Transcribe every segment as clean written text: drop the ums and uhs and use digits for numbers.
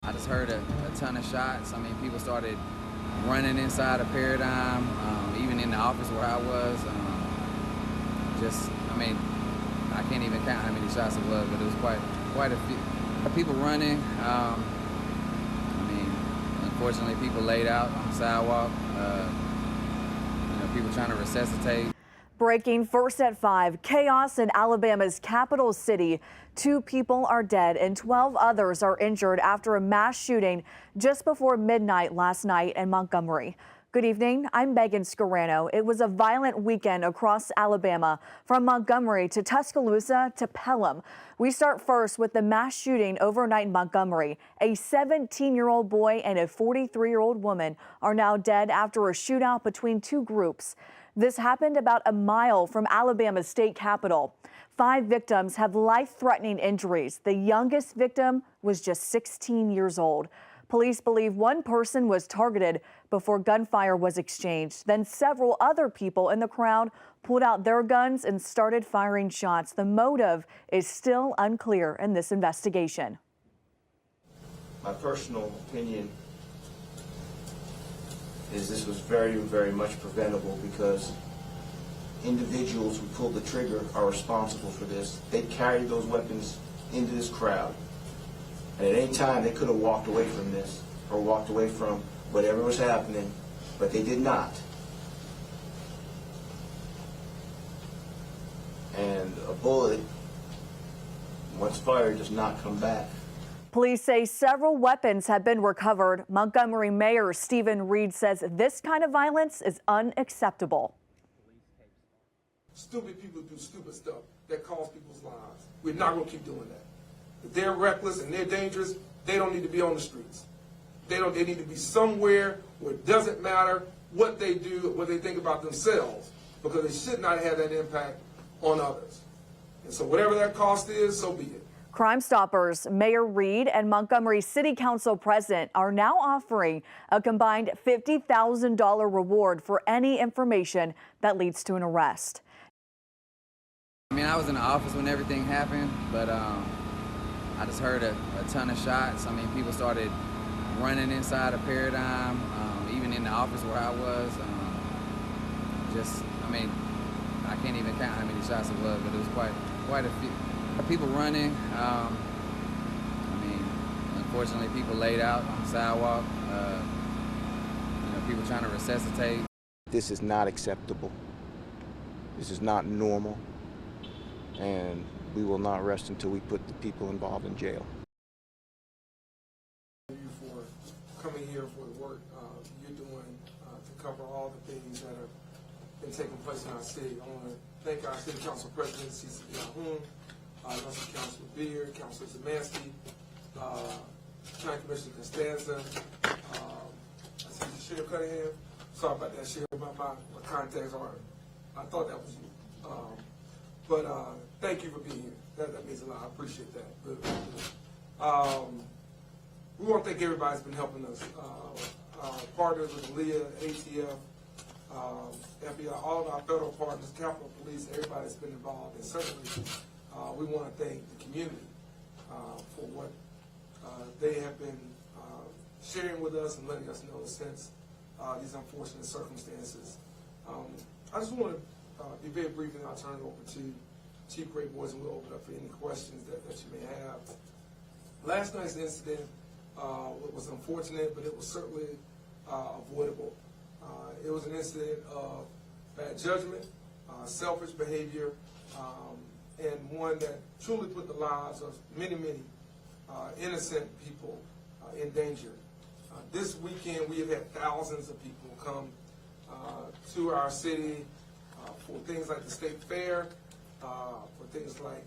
I just heard a ton of shots. I mean, people started running inside a Paradigm, even in the office where I was. I mean, I can't even count how many shots it was, but it was quite a few people running. I mean, unfortunately, people laid out on the sidewalk. People trying to resuscitate. Breaking first at 5, chaos in Alabama's capital city. 2 people are dead and 12 others are injured after a mass shooting just before midnight last night in Montgomery. Good evening, I'm Megan Scarano. It was a violent weekend across Alabama, from Montgomery to Tuscaloosa to Pelham. We start first with the mass shooting overnight in Montgomery. A 17-year-old boy and a 43-year-old woman are now dead after a shootout between 2 groups. This happened about a mile from Alabama's state capitol. 5 victims have life-threatening injuries. The youngest victim was just 16 years old. Police believe one person was targeted before gunfire was exchanged. Then several other people in the crowd pulled out their guns and started firing shots. The motive is still unclear in this investigation. My personal opinion is this was very, very much preventable because individuals who pulled the trigger are responsible for this. They carried those weapons into this crowd. And at any time, they could have walked away from this or walked away from whatever was happening, but they did not. And a bullet, once fired, does not come back. Police say several weapons have been recovered. Montgomery Mayor Stephen Reed says this kind of violence is unacceptable. Stupid people do stupid stuff that costs people's lives. We're not going to keep doing that. If they're reckless and they're dangerous, they don't need to be on the streets. They need to be somewhere where it doesn't matter what they do, what they think about themselves, because they should not have that impact on others. And so whatever that cost is, so be it. Crime Stoppers Mayor Reed and Montgomery City Council President are now offering a combined $50,000 reward for any information that leads to an arrest. I mean, I was in the office when everything happened, but I just heard a ton of shots. I mean, people started running inside a Paradigm, even in the office where I was. I mean, I can't even count how many shots it was, but it was quite a few people running. I mean, unfortunately, people laid out on the sidewalk. People trying to resuscitate. This is not acceptable. This is not normal. And we will not rest until we put the people involved in jail. Thank you for coming here for the work you're doing to cover all the things that have been taking place in our city. I want to thank our City Council President, Cece Calhoun, Councilor Beard, Councilor Zemansky, County Commissioner Costanza, I see Sheriff Cunningham. Sorry about that, Sheriff, my contacts are, I thought that was you. But thank you for being here. That means a lot. I appreciate that. We want to thank everybody that's been helping us. Our partners with LEA, ATF, FBI, all of our federal partners, Capitol Police, everybody that's been involved. And certainly we want to thank the community for what they have been sharing with us and letting us know since these unfortunate circumstances. I just want to be very brief, and I'll turn it over to Chief Gray Boys, and we'll open up for any questions that you may have. Last night's incident was unfortunate, but it was certainly avoidable. It was an incident of bad judgment, selfish behavior, and one that truly put the lives of many, many innocent people in danger. This weekend, we have had thousands of people come to our city for things like the State Fair, for things like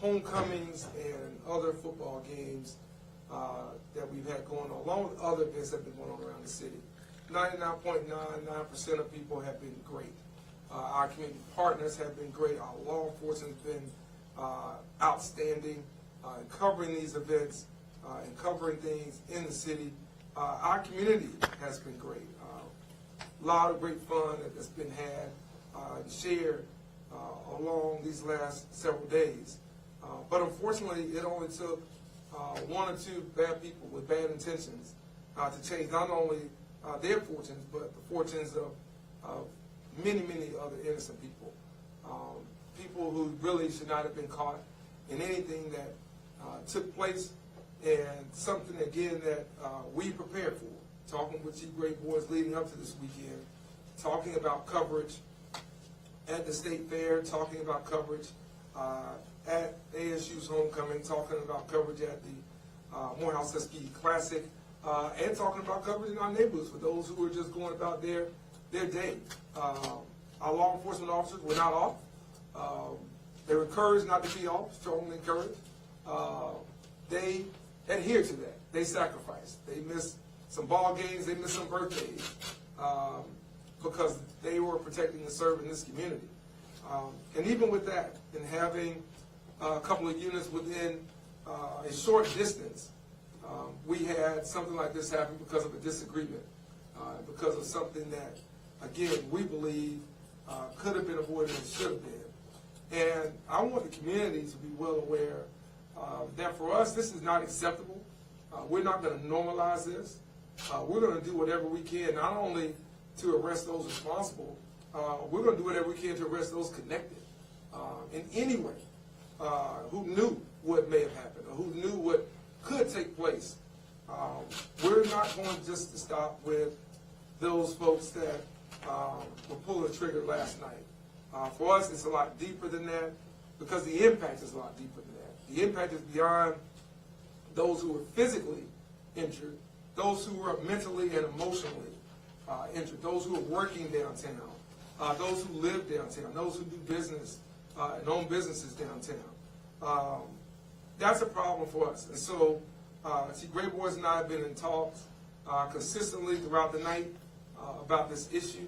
homecomings and other football games that we've had going on, along with other events that have been going on around the city. 99.99% of people have been great. Our community partners have been great. Our law enforcement has been outstanding in covering these events and covering things in the city. Our community has been great. A lot of great fun that's been had and shared along these last several days. But unfortunately, it only took one or two bad people with bad intentions to change not only their fortunes, but the fortunes of many, many other innocent people. People who really should not have been caught in anything that took place, and something, again, that we prepared for. Talking with Chief Great Boys leading up to this weekend, talking about coverage at the State Fair, talking about coverage at ASU's homecoming, talking about coverage at the Morehouse Tuskegee Classic, and talking about coverage in our neighborhoods for those who are just going about their day. Our law enforcement officers were not off. They were encouraged not to be off, strongly encouraged. They adhered to that. They sacrificed. They missed some ball games. They missed some birthdays because they were protecting and serving this community. And even with that, and having a couple of units within a short distance, we had something like this happen because of a disagreement, because of something that, again, we believe could have been avoided and should have been. And I want the community to be well aware that for us, this is not acceptable. We're not going to normalize this. We're going to do whatever we can, not only to arrest those responsible, we're going to do whatever we can to arrest those connected in any way, who knew what may have happened or who knew what could take place. We're not going just to stop with those folks that were pulling the trigger last night. For us, it's a lot deeper than that, because the impact is a lot deeper than that. The impact is beyond those who were physically injured, those who were mentally and emotionally injured, those who are working downtown, those who live downtown, those who do business and own businesses downtown. That's a problem for us. And so, Chief Great Boys and I have been in talks consistently throughout the night about this issue,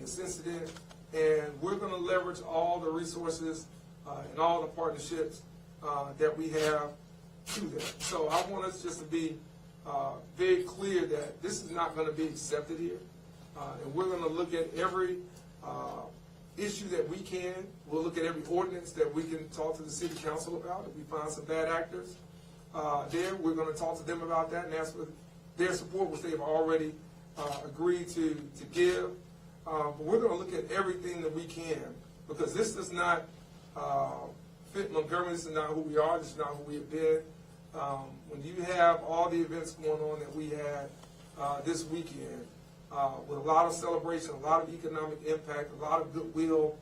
this incident, and we're going to leverage all the resources and all the partnerships that we have to that. So I want us just to be very clear that this is not going to be accepted here, and we're going to look at every issue that we can. We'll look at every ordinance that we can talk to the city council about. If we find some bad actors there, we're going to talk to them about that and ask for their support, which they've already agreed to give. But we're going to look at everything that we can, because this does not fit Montgomery. This is not who we are. This is not who we have been. When you have all the events going on that we had this weekend, with a lot of celebration, a lot of economic impact, a lot of goodwill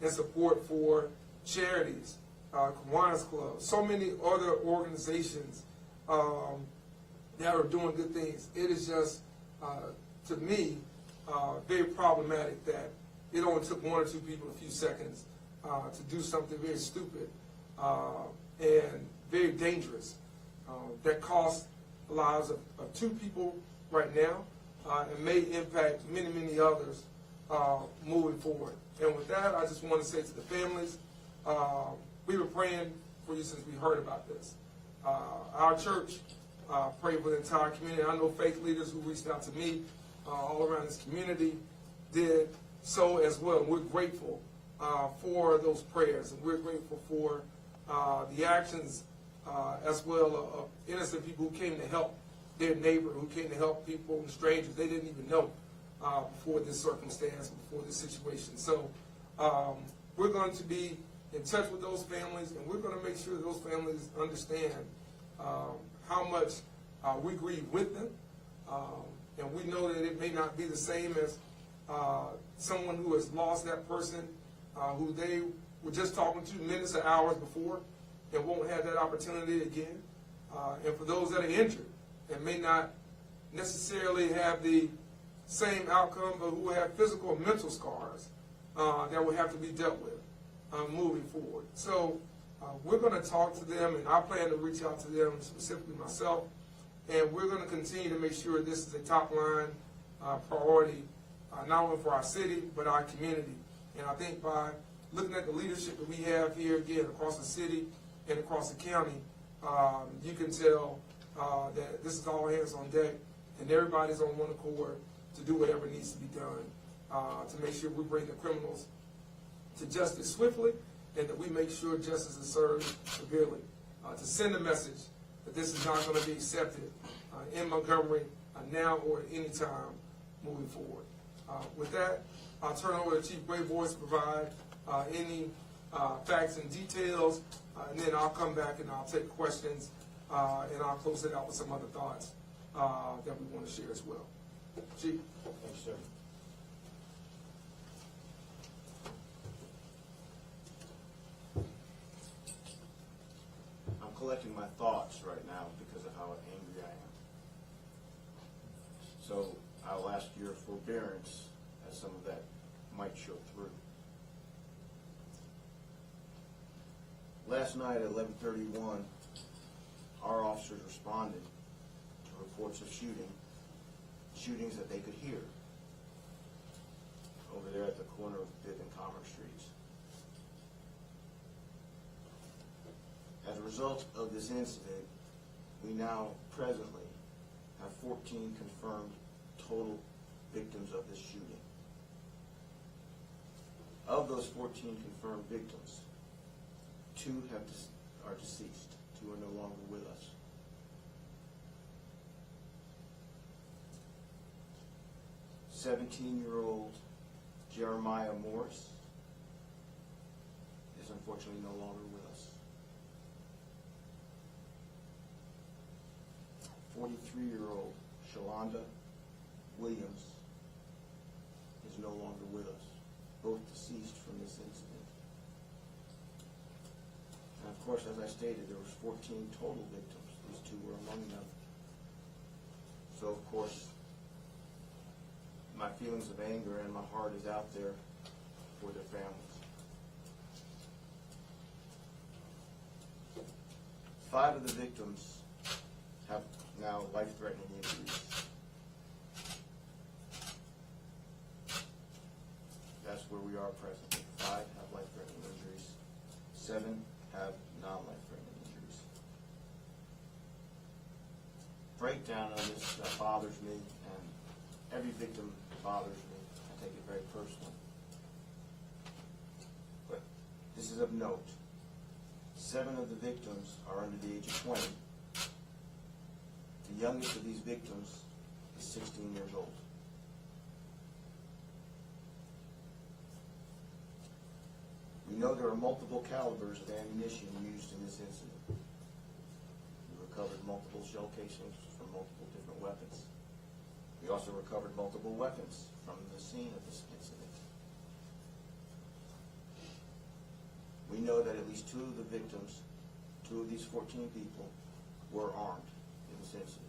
and support for charities, Kiwanis Club, so many other organizations that are doing good things, it is just, to me, very problematic that it only took one or two people a few seconds to do something very stupid and very dangerous that cost the lives of two people right now and may impact many, many others moving forward. And with that, I just want to say to the families, we've been praying for you since we heard about this. Our church prayed for the entire community. I know faith leaders who reached out to me all around this community did so as well. We're grateful for those prayers, and we're grateful for the actions as well of innocent people who came to help their neighbor, who came to help people and strangers they didn't even know before this circumstance, before this situation. So we're going to be in touch with those families, and we're going to make sure those families understand how much we grieve with them. And we know that it may not be the same as someone who has lost that person who they were just talking to minutes or hours before and won't have that opportunity again. And for those that are injured and may not necessarily have the same outcome, but who have physical or mental scars that will have to be dealt with moving forward. So we're going to talk to them, and I plan to reach out to them, specifically myself, and we're going to continue to make sure this is a top-line priority, not only for our city, but our community. And I think by looking at the leadership that we have here, again, across the city and across the county, you can tell that this is all hands on deck, and everybody's on one accord to do whatever needs to be done to make sure we bring the criminals to justice swiftly, and that we make sure justice is served severely. To send a message that But this is not going to be accepted in Montgomery now or at any time moving forward. With that, I'll turn over to Chief Grayboy to provide any facts and details, and then I'll come back and I'll take questions, and I'll close it out with some other thoughts that we want to share as well. Chief. Thanks, sir. I'm collecting my thoughts right now because of how angry I am. So I'll ask your forbearance as some of that might show through. Last night at 11:31, our officers responded to reports of shootings that they could hear over there at the corner of Bibb and Commerce Streets. As a result of this incident, we now presently have 14 confirmed total victims of this shooting. Of those 14 confirmed victims, 2 are deceased. 2 are no longer with us. 17-year-old Jeremiah Morris is unfortunately no longer with us. 43-year-old Shalonda Williams is no longer with us, both deceased from this incident. And of course, as I stated, there was 14 total victims. These 2 were among them. So of course, my feelings of anger and my heart is out there for their families. 5 of the victims have now life-threatening injuries. That's where we are presently. 5 have life-threatening injuries. 7 have non-life-threatening injuries. Breakdown on this bothers me, and every victim bothers me. I take it very personally. But this is of note. 7 of the victims are under the age of 20. The youngest of these victims is 16 years old. We know there are multiple calibers of ammunition used in this incident. We recovered multiple shell casings from multiple different weapons. We also recovered multiple weapons from the scene of this incident. We know that at least 2 of the victims, 2 of these 14 people, were armed in this incident.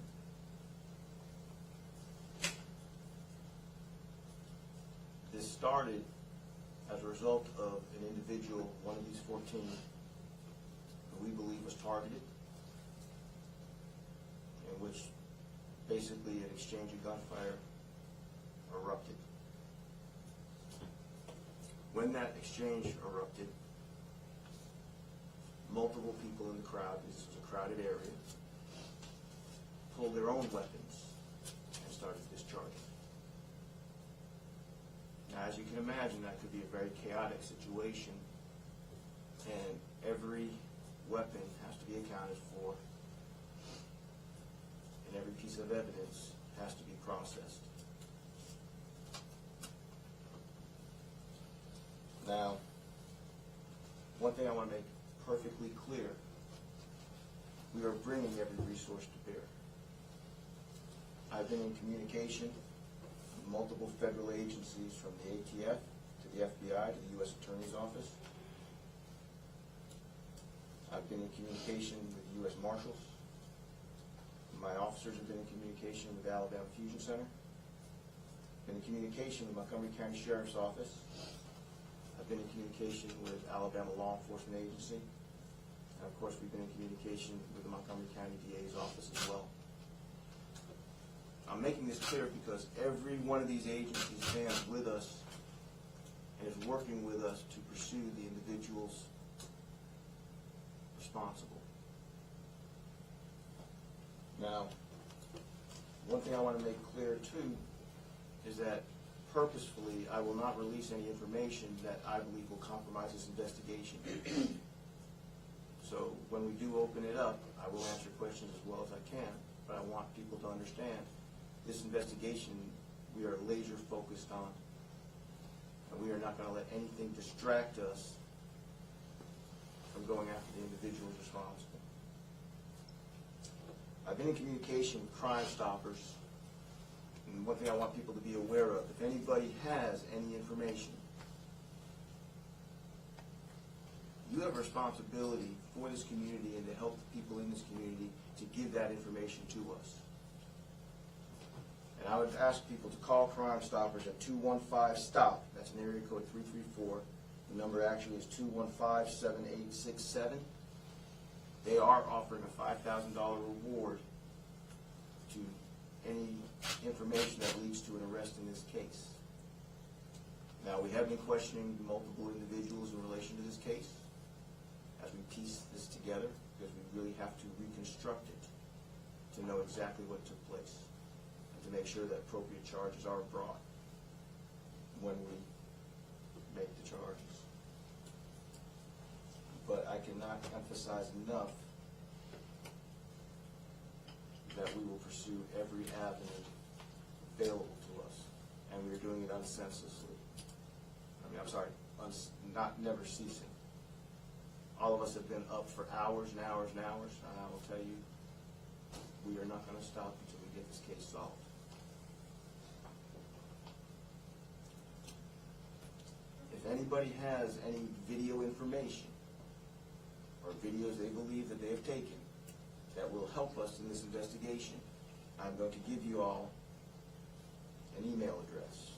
This started as a result of an individual, one of these 14, who we believe was targeted, in which basically an exchange of gunfire erupted. When that exchange erupted, multiple people in the crowd, this was a crowded area, pulled their own weapons and started discharging. Now, as you can imagine, that could be a very chaotic situation, and every weapon has to be accounted for, and every piece of evidence has to be processed. Now, one thing I want to make perfectly clear, we are bringing every resource to bear. I've been in communication with multiple federal agencies, from the ATF to the FBI to the U.S. Attorney's Office. I've been in communication with U.S. Marshals. My officers have been in communication with the Alabama Fusion Center. Been in communication with Montgomery County Sheriff's Office. I've been in communication with Alabama Law Enforcement Agency. And of course, we've been in communication with the Montgomery County DA's office as well. I'm making this clear because every one of these agencies stands with us and is working with us to pursue the individuals responsible. Now, one thing I want to make clear too is that purposefully I will not release any information that I believe will compromise this investigation. So when we do open it up, I will answer questions as well as I can, but I want people to understand this investigation we are laser focused on, and we are not going to let anything distract us from going after the individuals responsible. I've been in communication with Crime Stoppers, and one thing I want people to be aware of, if anybody has any information, you have a responsibility for this community and to help the people in this community to give that information to us. And I would ask people to call Crime Stoppers at 215-STOP. That's an area code 334. The number actually is 215-7867. They are offering a $5,000 reward to any information that leads to an arrest in this case. Now, we have been questioning multiple individuals in relation to this case as we piece this together, because we really have to reconstruct it to know exactly what took place and to make sure that appropriate charges are brought when we make the charges. But I cannot emphasize enough that we will pursue every avenue available to us, and we're doing it unsenselessly. Never ceasing. All of us have been up for hours and hours and hours, and I will tell you, we are not going to stop until we get this case solved. If anybody has any video information or videos they believe that they have taken that will help us in this investigation, I'm going to give you all an email address.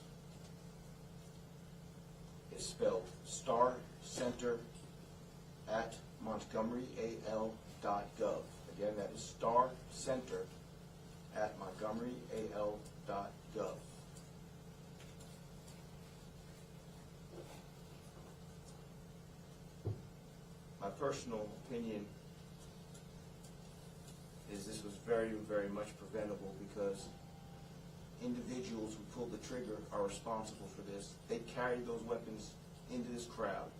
It's spelled starcenter@montgomeryal.gov. Again, that is starcenter@montgomeryal.gov. My personal opinion is this was very, very much preventable, because individuals who pulled the trigger are responsible for this. They carried those weapons into this crowd,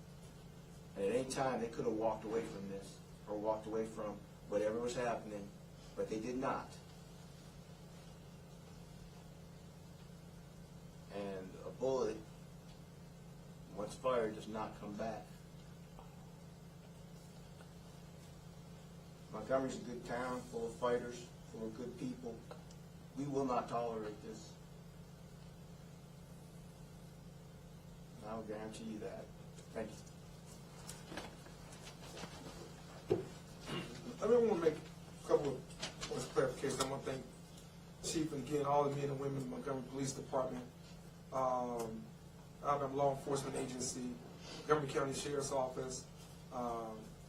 and at any time they could have walked away from this or walked away from whatever was happening, but they did not. And a bullet, once fired, does not come back. Montgomery's a good town, full of fighters, full of good people. We will not tolerate this. And I'll guarantee you that. Thank you. I really want to make a couple of points of clarification. I want to thank Chief and again all the men and women of the Montgomery Police Department, Alabama Law Enforcement Agency, Montgomery County Sheriff's Office,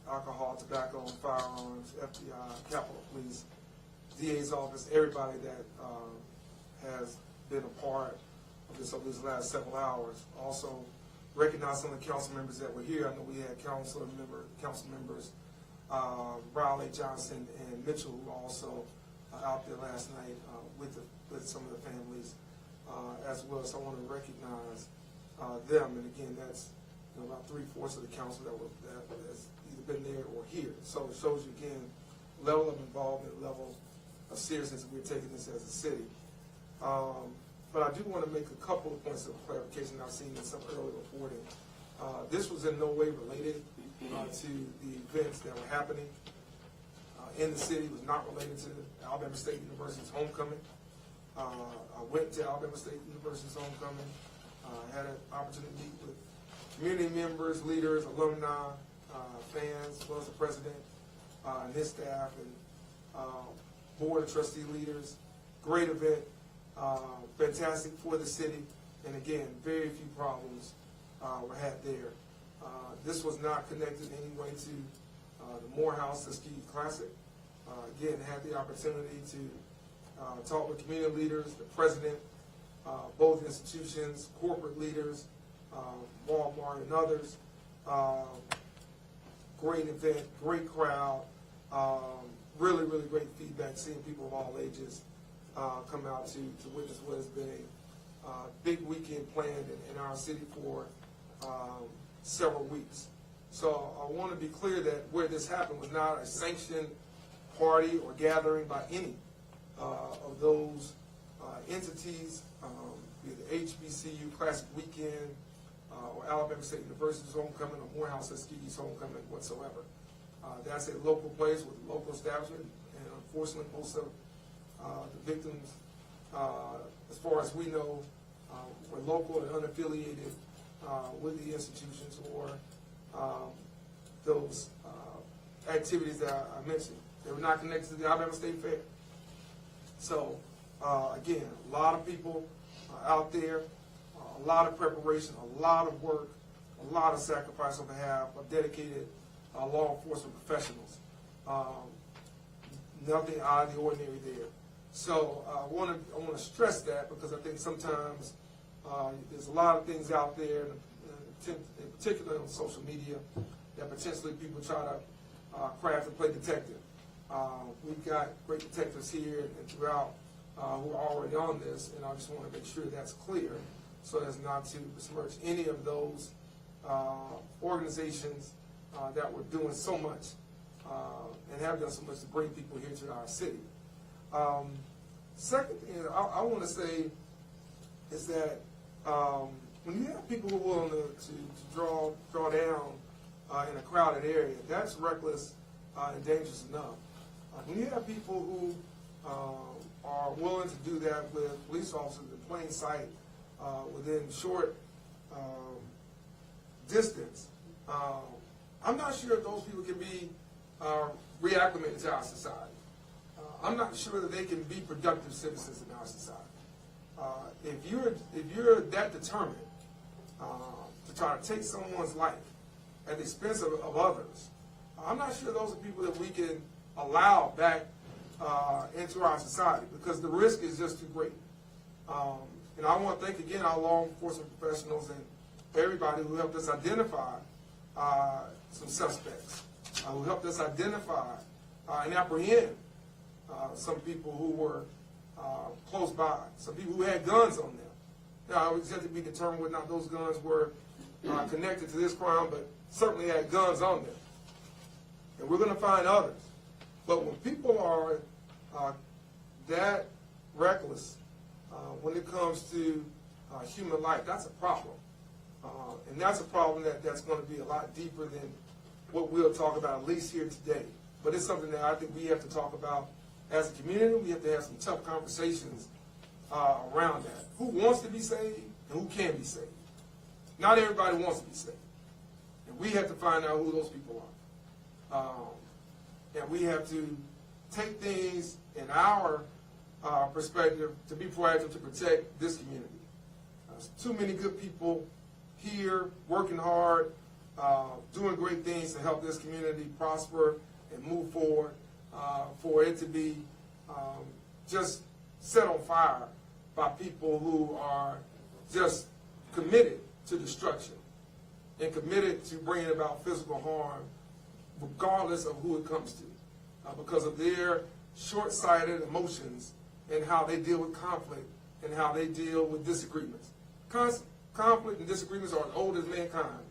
Alcohol, Tobacco, and Firearms, FBI, Capitol Police, DA's office, everybody that has been a part of this over these last several hours. Also, recognize some of the council members that were here. I know we had council members Rowley, Johnson, and Mitchell, who were also out there last night with some of the families as well. So I want to recognize them. And again, that's about 3/4 of the council that has either been there or here. So it shows you again level of involvement, level of seriousness that we're taking this as a city. But I do want to make a couple of points of clarification I've seen in some early reporting. This was in no way related to the events that were happening in the city. It was not related to Alabama State University's homecoming. I went to Alabama State University's homecoming. Had an opportunity to meet with community members, leaders, alumni, fans, as well as the president and his staff, and board of trustee leaders. Great event, fantastic for the city, and again, very few problems were had there. This was not connected in any way to the Morehouse Tuskegee Classic. Again, had the opportunity to talk with community leaders, the president, both institutions, corporate leaders, Walmart and others. Great event, great crowd, really, really great feedback, seeing people of all ages come out to witness what has been a big weekend planned in our city for several weeks. So I want to be clear that where this happened was not a sanctioned party or gathering by any of those entities, be it the HBCU Classic Weekend, or Alabama State University's homecoming, or Morehouse Tuskegee's homecoming whatsoever. That's a local place with a local establishment, and unfortunately most of the victims, as far as we know, were local and unaffiliated with the institutions or those activities that I mentioned. They were not connected to the Alabama State Fair. So again, a lot of people out there, a lot of preparation, a lot of work, a lot of sacrifice on behalf of dedicated law enforcement professionals. Nothing out of the ordinary there. So I want to stress that, because I think sometimes there's a lot of things out there, in particular on social media, that potentially people try to craft and play detective. We've got great detectives here and throughout who are already on this, and I just want to make sure that's clear, so as not to besmirch any of those organizations that were doing so much and have done so much to bring people here to our city. Second thing I want to say is that when you have people who are willing to draw down in a crowded area, that's reckless and dangerous enough. When you have people who are willing to do that with police officers in plain sight within short distance, I'm not sure if those people can be reacclimated to our society. I'm not sure that they can be productive citizens in our society. If you're that determined to try to take someone's life at the expense of others, I'm not sure those are people that we can allow back into our society, because the risk is just too great. And I want to thank again our law enforcement professionals and everybody who helped us identify some suspects, who helped us identify and apprehend some people who were close by, some people who had guns on them. Now, it's yet to be determined whether or not those guns were connected to this crime, but certainly had guns on them. And we're going to find others. But when people are that reckless when it comes to human life, that's a problem. And that's a problem that's going to be a lot deeper than what we'll talk about, at least here today. But it's something that I think we have to talk about as a community. We have to have some tough conversations around that. Who wants to be saved and who can be saved? Not everybody wants to be saved. And we have to find out who those people are. And we have to take things in our perspective to be proactive to protect this community. There's too many good people here working hard, doing great things to help this community prosper and move forward, for it to be just set on fire by people who are just committed to destruction and committed to bringing about physical harm, regardless of who it comes to, because of their short-sighted emotions and how they deal with conflict and how they deal with disagreements. Conflict and disagreements are as old as mankind.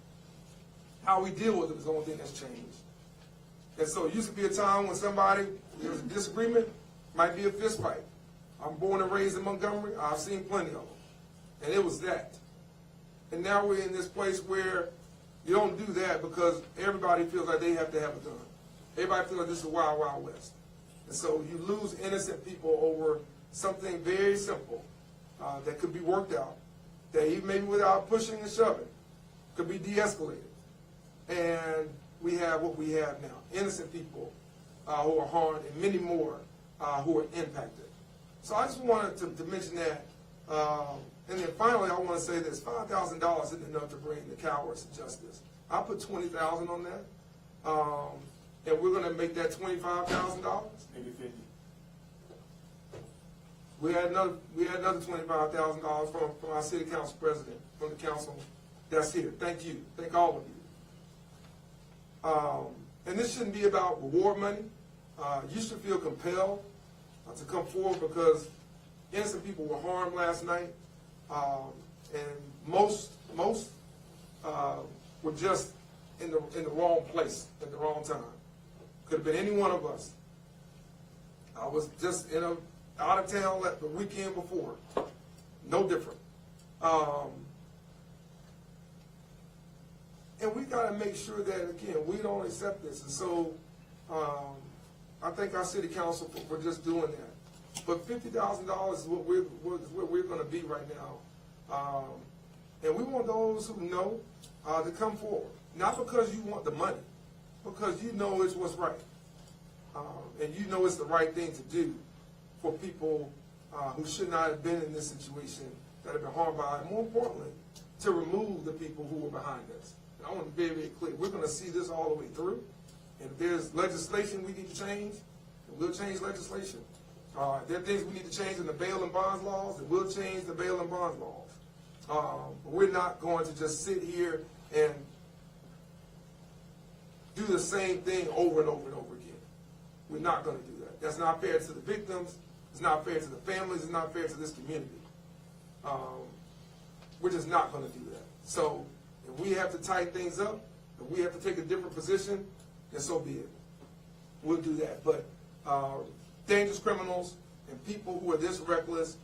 How we deal with them is the only thing that's changed. And so it used to be a time when there was a disagreement, might be a fist fight. I'm born and raised in Montgomery. I've seen plenty of them. And it was that. And now we're in this place where you don't do that because everybody feels like they have to have a gun. Everybody feels like this is a wild, wild west. And so you lose innocent people over something very simple that could be worked out, that even maybe without pushing and shoving, could be de-escalated. And we have what we have now, innocent people who are harmed and many more who are impacted. So I just wanted to mention that. And then finally, I want to say this, $5,000 isn't enough to bring the cowards to justice. I put $20,000 on that, and we're going to make that $25,000. Maybe 50. We had another $25,000 from our city council president, from the council that's here. Thank you. Thank all of you. And this shouldn't be about reward money. You should feel compelled to come forward because innocent people were harmed last night, and most were just in the wrong place at the wrong time. Could have been any one of us. I was just out of town the weekend before. No different. And we got to make sure that, again, we don't accept this. And so I thank our city council for just doing that. But $50,000 is what we're going to be right now. And we want those who know to come forward. Not because you want the money, because you know it's what's right. And you know it's the right thing to do for people who should not have been in this situation, that have been harmed by it. And more importantly, to remove the people who were behind us. And I want to be very, very clear. We're going to see this all the way through. And if there's legislation we need to change, then we'll change legislation. If there are things we need to change in the bail and bonds laws, then we'll change the bail and bonds laws. But we're not going to just sit here and do the same thing over and over and over again. We're not going to do that. That's not fair to the victims. It's not fair to the families. It's not fair to this community. We're just not going to do that. So if we have to tighten things up, if we have to take a different position, then so be it. We'll do that. But dangerous criminals and people who are this reckless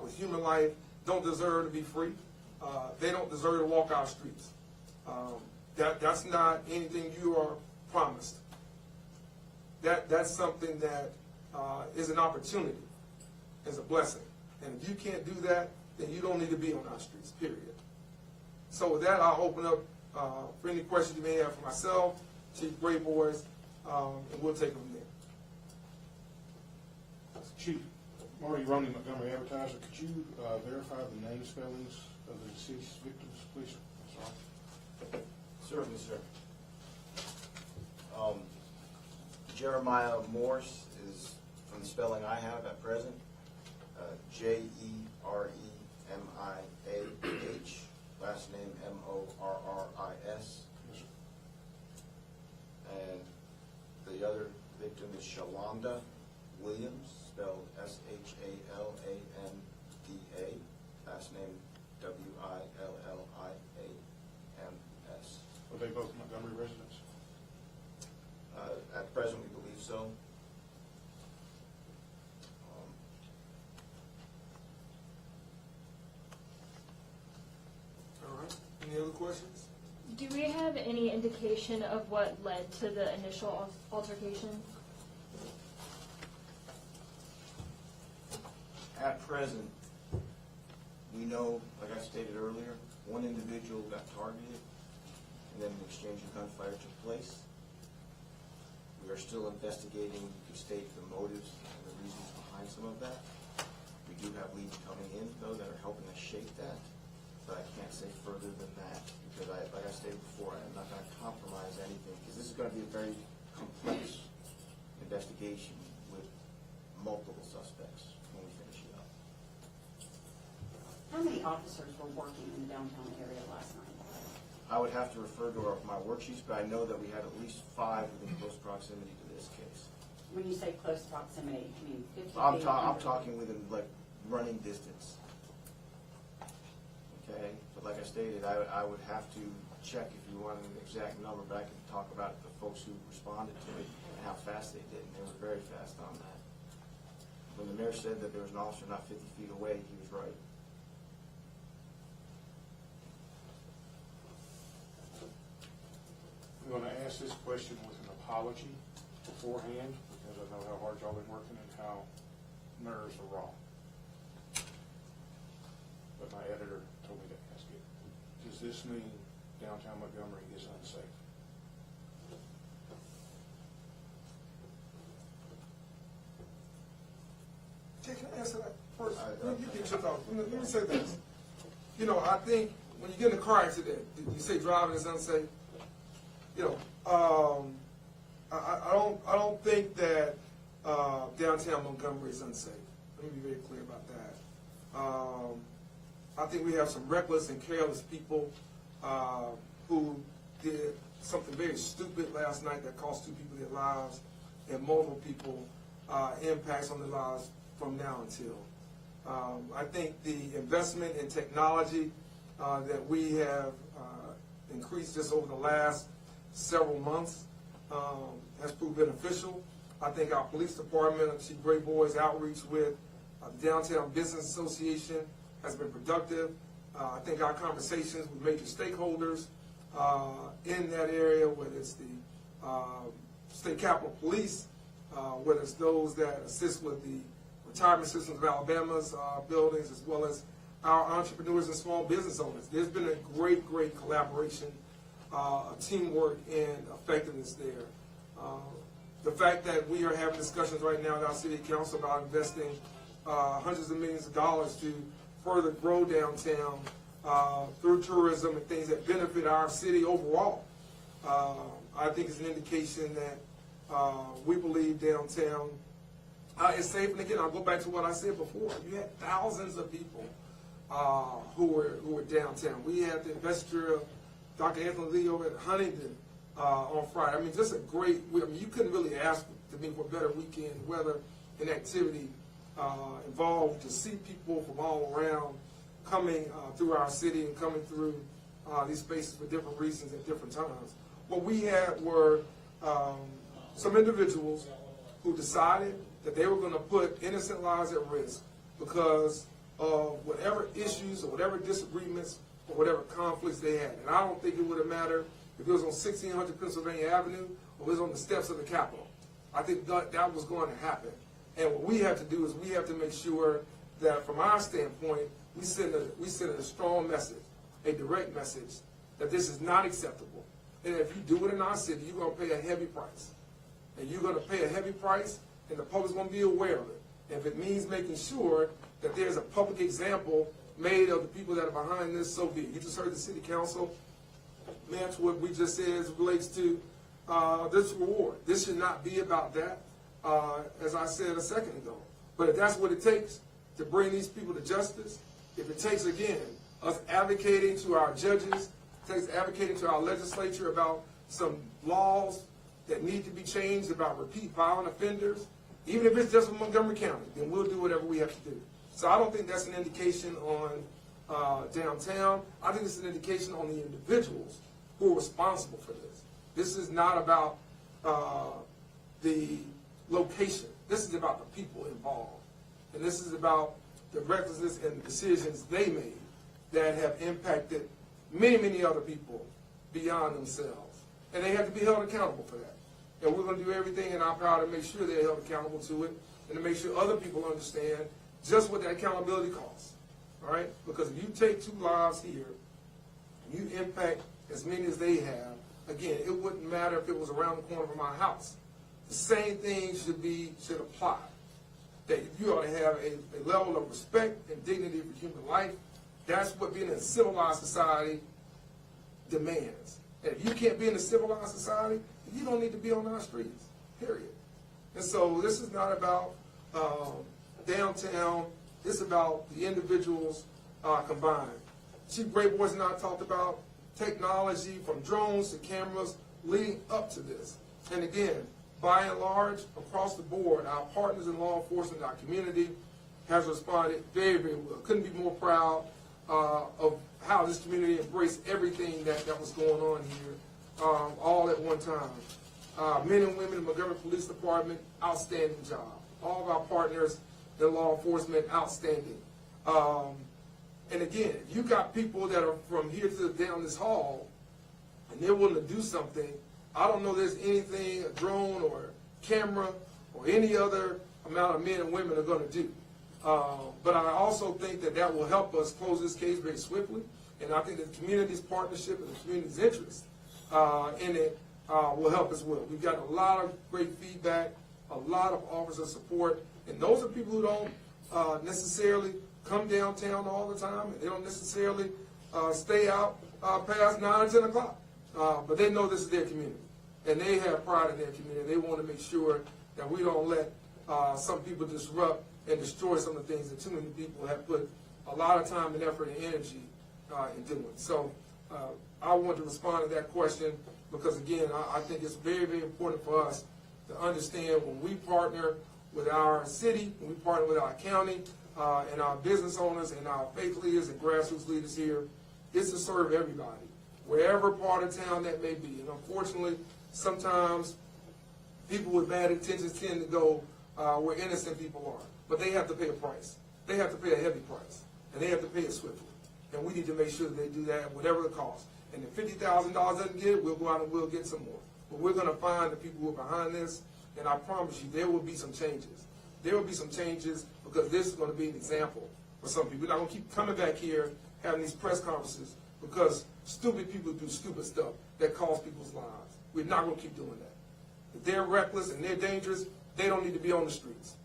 with human life don't deserve to be free. They don't deserve to walk our streets. That's not anything you are promised. That's something that is an opportunity, is a blessing. And if you can't do that, then you don't need to be on our streets, period. So with that, I'll open up for any questions you may have for myself, Chief Grayboys, and we'll take them from there. Chief, Marty Roney, Montgomery Advertiser, could you verify the name spellings of the deceased victims, please? Sorry. Certainly, sir. Jeremiah Morse is, from the spelling I have at present, Jeremiah, last name Morris. Yes, sir. And the other victim is Shalonda Williams, spelled Shalanda, last name Williams. Are they both Montgomery residents? At present, we believe so. All right. Any other questions? Do we have any indication of what led to the initial altercation? At present, we know, like I stated earlier, one individual got targeted, and then an exchange of gunfire took place. We are still investigating, you could state, the motives and the reasons behind some of that. We do have leads coming in, though, that are helping us shape that, but I can't say further than that, because like I stated before, I'm not going to compromise anything, because this is going to be a very complex investigation with multiple suspects when we finish it up. How many officers were working in the downtown area last night? I would have to refer to my worksheets, but I know that we had at least 5 within close proximity to this case. When you say close proximity, I mean 50 feet? I'm talking within, like, running distance. Okay, but like I stated, I would have to check if you wanted an exact number, but I can talk about the folks who responded to it and how fast they did, and they were very fast on that. When the mayor said that there was an officer not 50 feet away, he was right. I'm going to ask this question with an apology beforehand, because I know how hard y'all been working and how nerves are raw. But my editor told me to ask it. Does this mean downtown Montgomery is unsafe? Can I answer that first? You can shut off. Let me say this. You know, I think when you get in a car accident, you say driving is unsafe. You know, I don't think that downtown Montgomery is unsafe. Let me be very clear about that. I think we have some reckless and careless people who did something very stupid last night that cost 2 people their lives and multiple people impacts on their lives from now until. I think the investment in technology that we have increased just over the last several months has proved beneficial. I think our police department, Chief Gray Boy's outreach with the Downtown Business Association has been productive. I think our conversations with major stakeholders in that area, whether it's the State Capitol Police, whether it's those that assist with the retirement systems of Alabama's buildings, as well as our entrepreneurs and small business owners. There's been a great, great collaboration, teamwork, and effectiveness there. The fact that we are having discussions right now at our city council about investing hundreds of millions of dollars to further grow downtown through tourism and things that benefit our city overall, I think is an indication that we believe downtown is safe. And again, I'll go back to what I said before. You had thousands of people who were downtown. We had the investiture of Dr. Anthony Lee over at Huntington on Friday. I mean, just a great, I mean, you couldn't really ask to me for a better weekend weather and activity involved to see people from all around coming through our city and coming through these spaces for different reasons at different times. What we had were some individuals who decided that they were going to put innocent lives at risk because of whatever issues or whatever disagreements or whatever conflicts they had. And I don't think it would have mattered if it was on 1600 Pennsylvania Avenue or it was on the steps of the Capitol. I think that was going to happen. And what we have to do is we have to make sure that from our standpoint, we send a strong message, a direct message, that this is not acceptable. And if you do it in our city, you're going to pay a heavy price. And you're going to pay a heavy price, and the public's going to be aware of it. And if it means making sure that there's a public example made of the people that are behind this, so be it. You just heard the city council match what we just said as it relates to this reward. This should not be about that, as I said a second ago. But if that's what it takes to bring these people to justice, if it takes, again, us advocating to our judges, it takes advocating to our legislature about some laws that need to be changed about repeat violent offenders, even if it's just in Montgomery County, then we'll do whatever we have to do. So I don't think that's an indication on downtown. I think it's an indication on the individuals who are responsible for this. This is not about the location. This is about the people involved. And this is about the recklessness and the decisions they made that have impacted many, many other people beyond themselves. And they have to be held accountable for that. And we're going to do everything in our power to make sure they're held accountable to it and to make sure other people understand just what that accountability costs. All right? Because if you take 2 lives here and you impact as many as they have, again, it wouldn't matter if it was around the corner from my house. The same thing should apply. That you ought to have a level of respect and dignity for human life. That's what being in a civilized society demands. And if you can't be in a civilized society, you don't need to be on our streets, period. And so this is not about downtown. It's about the individuals combined. Chief Gray Boys and I talked about technology from drones to cameras leading up to this. And again, by and large, across the board, our partners in law enforcement, our community has responded very, very well. Couldn't be more proud of how this community embraced everything that was going on here, all at one time. Men and women in Montgomery Police Department, outstanding job. All of our partners in law enforcement, outstanding. And again, if you got people that are from here to down this hall, and they're willing to do something, I don't know there's anything a drone or camera or any other amount of men and women are going to do. But I also think that will help us close this case very swiftly. And I think the community's partnership and the community's interest in it will help as well. We've got a lot of great feedback, a lot of offers of support. And those are people who don't necessarily come downtown all the time. And they don't necessarily stay out past 9 or 10 o'clock. But they know this is their community. And they have pride in their community. They want to make sure that we don't let some people disrupt and destroy some of the things that too many people have put a lot of time and effort and energy in doing. So I want to respond to that question because, again, I think it's very, very important for us to understand when we partner with our city, when we partner with our county, and our business owners and our faith leaders and grassroots leaders here, it's to serve everybody. wherever part of town that may be. And unfortunately, sometimes people with bad intentions tend to go where innocent people are. But they have to pay a price. They have to pay a heavy price. And they have to pay it swiftly. And we need to make sure that they do that, whatever the cost. And if $50,000 doesn't get it, we'll go out and we'll get some more. But we're going to find the people who are behind this, and I promise you, there will be some changes. There will be some changes because this is going to be an example for some people. We're not going to keep coming back here, having these press conferences, because stupid people do stupid stuff that costs people's lives. We're not going to keep doing that. If they're reckless and they're dangerous, they don't need to be on the streets.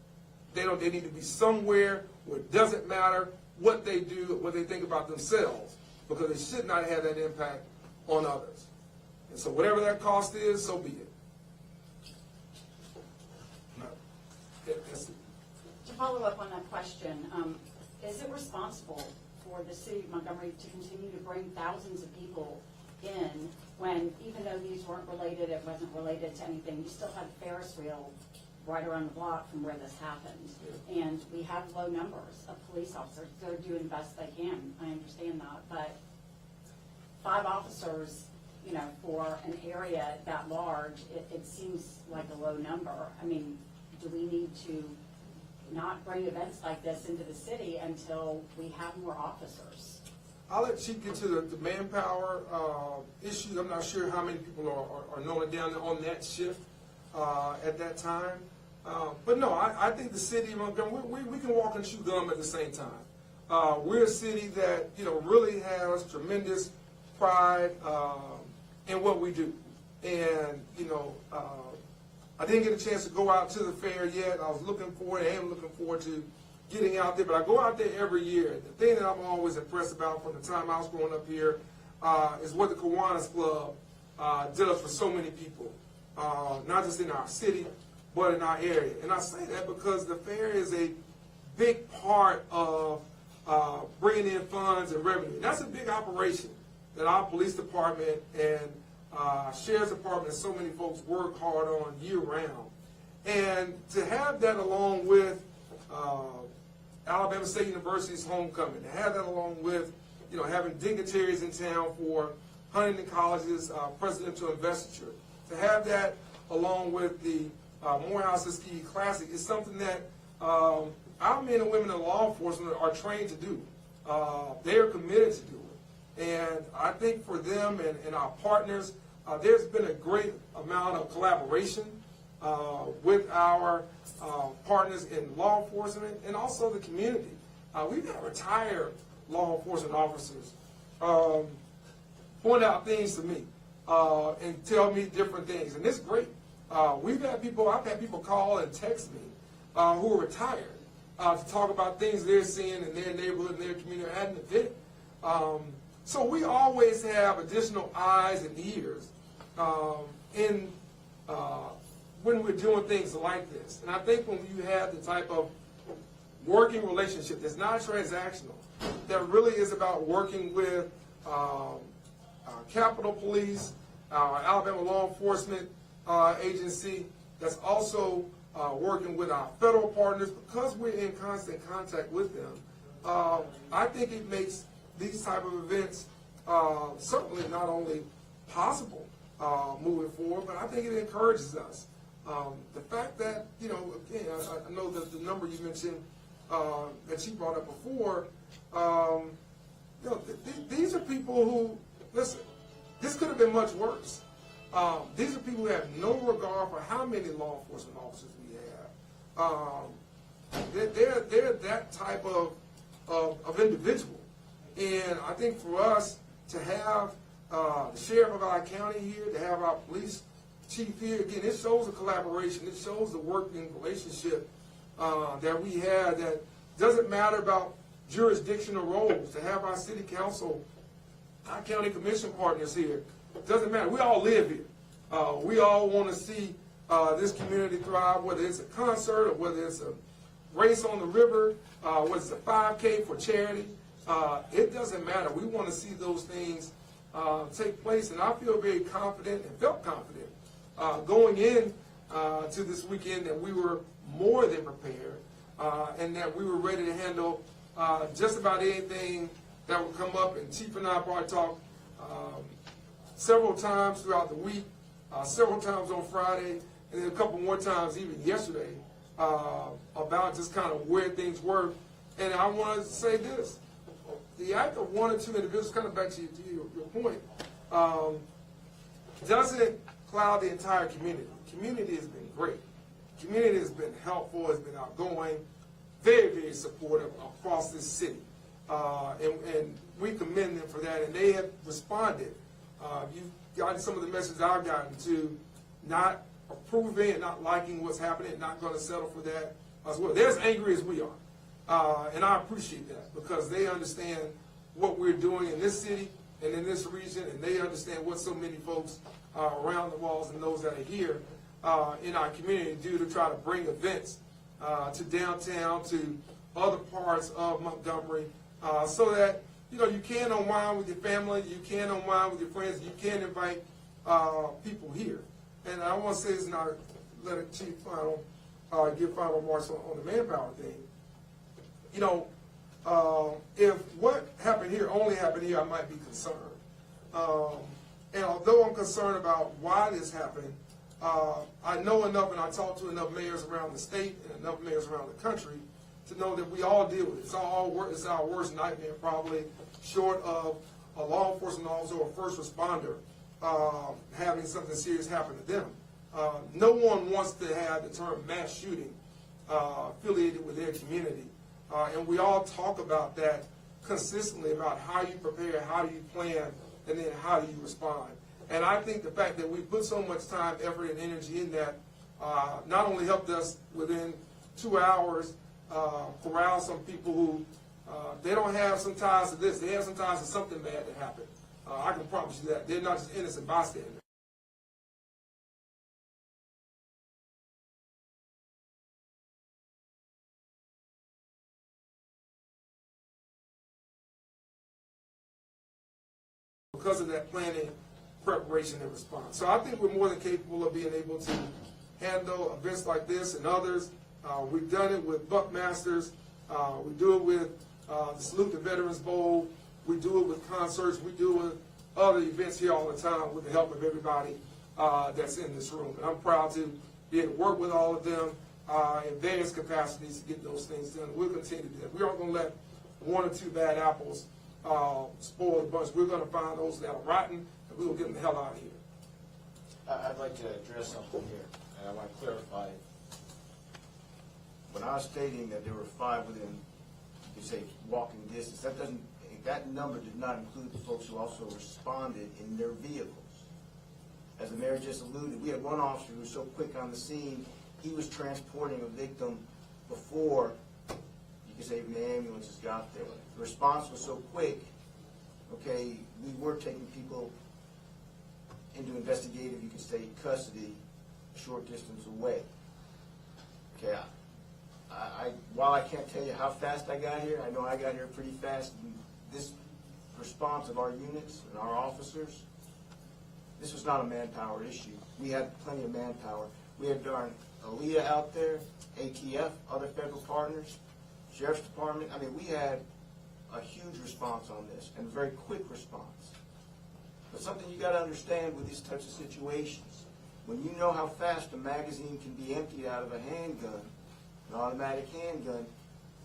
They need to be somewhere where it doesn't matter what they do, what they think about themselves, because they should not have that impact on others. And so whatever that cost is, so be it. To follow up on that question, is it responsible for the city of Montgomery to continue to bring thousands of people in when, even though these weren't related, it wasn't related to anything, you still had a Ferris wheel right around the block from where this happened? Yeah. And we have low numbers of police officers. They're doing the best they can. I understand that. But 5 officers, you know, for an area that large, it seems like a low number. I mean, do we need to not bring events like this into the city until we have more officers? I'll let Chief get to the manpower issue. I'm not sure how many people are knowing down there on that shift at that time. But no, I think the city of Montgomery, we can walk and chew gum at the same time. We're a city that, you know, really has tremendous pride in what we do. And, you know, I didn't get a chance to go out to the fair yet. I was looking forward, I am looking forward to getting out there, but I go out there every year. The thing that I'm always impressed about from the time I was growing up here is what the Kiwanis Club does for so many people, not just in our city, but in our area. And I say that because the fair is a big part of bringing in funds and revenue. And that's a big operation that our police department and sheriff's department and so many folks work hard on year-round. And to have that along with Alabama State University's homecoming, to have that along with, you know, having dignitaries in town for Huntington College's presidential investiture, to have that along with the Morehouse Ski Classic is something that our men and women in law enforcement are trained to do. They are committed to do it. And I think for them and our partners, there's been a great amount of collaboration with our partners in law enforcement and also the community. We've had retired law enforcement officers point out things to me and tell me different things, and it's great. I've had people call and text me who are retired to talk about things they're seeing in their neighborhood, in their community, at an event. So we always have additional eyes and ears when we're doing things like this. And I think when you have the type of working relationship that's not transactional, that really is about working with Capitol Police, Alabama Law Enforcement Agency, that's also working with our federal partners, because we're in constant contact with them, I think it makes these type of events certainly not only possible moving forward, but I think it encourages us. The fact that, you know, again, I know that the number you mentioned that you brought up before, you know, these are people who, listen, this could have been much worse. These are people who have no regard for how many law enforcement officers we have. They're that type of individual. And I think for us to have the sheriff of our county here, to have our police chief here, again, it shows a collaboration. It shows the working relationship that we have, that doesn't matter about jurisdictional roles. To have our city council, our county commission partners here, it doesn't matter. We all live here. We all want to see this community thrive, whether it's a concert or whether it's a race on the river, whether it's a 5K for charity. It doesn't matter. We want to see those things take place, and I feel very confident and felt confident going in to this weekend that we were more than prepared and that we were ready to handle just about anything that would come up. And Chief and I probably talked several times throughout the week, several times on Friday, and then a couple more times even yesterday, about just kind of where things were. And I want to say this. The act of one or two individuals, kind of back to your point, doesn't cloud the entire community. Community has been great. Community has been helpful, has been outgoing, very, very supportive across this city. And we commend them for that, and they have responded. You've gotten some of the messages I've gotten to not approving and not liking what's happening, not going to settle for that as well. They're as angry as we are. And I appreciate that because they understand what we're doing in this city and in this region, and they understand what so many folks around the walls and those that are here in our community do to try to bring events to downtown, to other parts of Montgomery, so that you can unwind with your family, you can unwind with your friends, you can invite people here. And I want to say this, and I'll let the chief give final remarks on the manpower thing. If what happened here only happened here, I might be concerned. And although I'm concerned about why this happened, I know enough, and I talk to enough mayors around the state and enough mayors around the country to know that we all deal with it. It's our worst nightmare, probably, short of a law enforcement officer or a first responder having something serious happen to them. No one wants to have the term mass shooting affiliated with their community. And we all talk about that consistently, about how you prepare, how you plan, and then how do you respond. And I think the fact that we put so much time, effort, and energy in that not only helped us within 2 hours corral some people who they don't have some ties to this. They have some ties to something bad that happened. I can promise you that. They're not just innocent bystanders. Because of that planning, preparation, and response. So I think we're more than capable of being able to handle events like this and others. We've done it with Buckmasters. We do it with the Salute the Veterans Bowl. We do it with concerts. We do it with other events here all the time with the help of everybody that's in this room. And I'm proud to be able to work with all of them in various capacities to get those things done. We'll continue to do that. We aren't going to let one or two bad apples spoil the bunch. We're going to find those that are rotten, and we'll get them the hell out of here. I'd like to address something here, and I want to clarify. When I was stating that there were 5 within, you could say, walking distance, that number did not include the folks who also responded in their vehicles. As the mayor just alluded, we had one officer who was so quick on the scene, he was transporting a victim before, you could say, even the ambulances got there. The response was so quick, okay, we were taking people into investigative, you could say, custody, a short distance away. Okay, while I can't tell you how fast I got here, I know I got here pretty fast. This response of our units and our officers, this was not a manpower issue. We had plenty of manpower. We had darn Aaliyah out there, ATF, other federal partners, Sheriff's Department. I mean, we had a huge response on this, and a very quick response. But something you got to understand with these types of situations, when you know how fast a magazine can be emptied out of a handgun, an automatic handgun,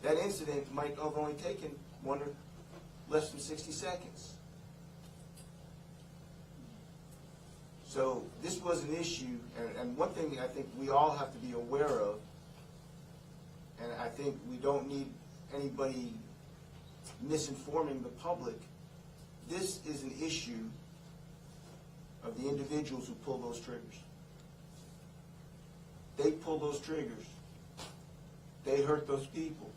that incident might have only taken less than 60 seconds. So this was an issue, and one thing I think we all have to be aware of, and I think we don't need anybody misinforming the public, this is an issue of the individuals who pull those triggers. They pull those triggers. They hurt those people.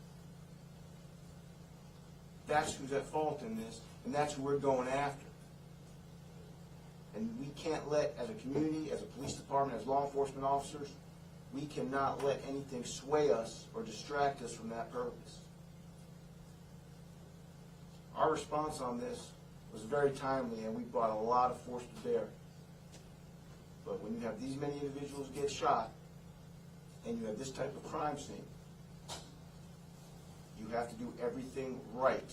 That's who's at fault in this, and that's who we're going after. And we can't let, as a community, as a police department, as law enforcement officers, we cannot let anything sway us or distract us from that purpose. Our response on this was very timely, and we brought a lot of force to bear. But when you have these many individuals get shot, and you have this type of crime scene, you have to do everything right.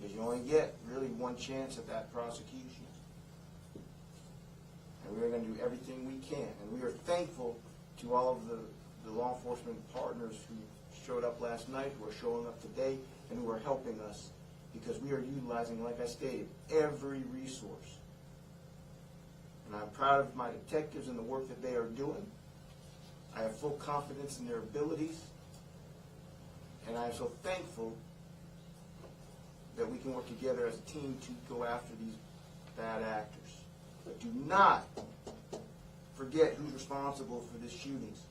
Because you only get really one chance at that prosecution. and we are going to do everything we can. And we are thankful to all of the law enforcement partners who showed up last night, who are showing up today, and who are helping us, because we are utilizing, like I stated, every resource. And I'm proud of my detectives and the work that they are doing. I have full confidence in their abilities, and I am so thankful that we can work together as a team to go after these bad actors. But do not forget who's responsible for these shootings.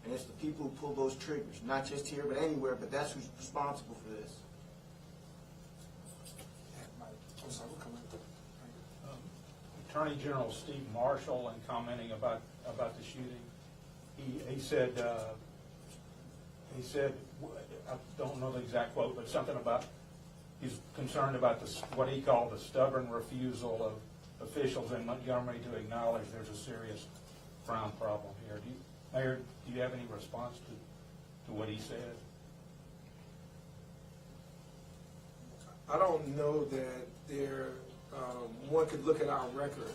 And it's the people who pull those triggers, not just here, but anywhere, but that's who's responsible for this. I'm sorry, we'll come in. Attorney General Steve Marshall, in commenting about the shooting, he said, I don't know the exact quote, but something about he's concerned about what he called the stubborn refusal of officials in Montgomery to acknowledge there's a serious crime problem here. Mayor, do you have any response to what he said? I don't know that one could look at our record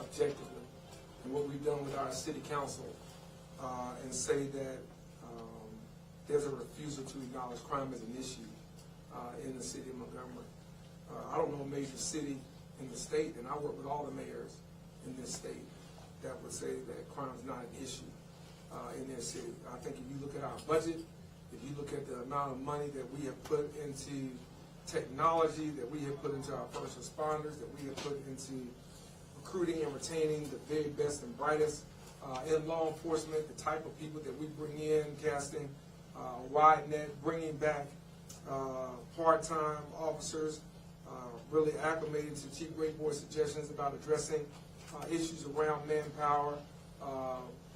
objectively and what we've done with our city council and say that there's a refusal to acknowledge crime as an issue in the city of Montgomery. I don't know a major city in the state, and I work with all the mayors in this state, that would say that crime is not an issue in their city. I think if you look at our budget, if you look at the amount of money that we have put into technology, that we have put into our first responders, that we have put into recruiting and retaining the very best and brightest in law enforcement, the type of people that we bring in, casting wide net, bringing back part-time officers, really acclimated to Chief Greatboard's suggestions about addressing issues around manpower,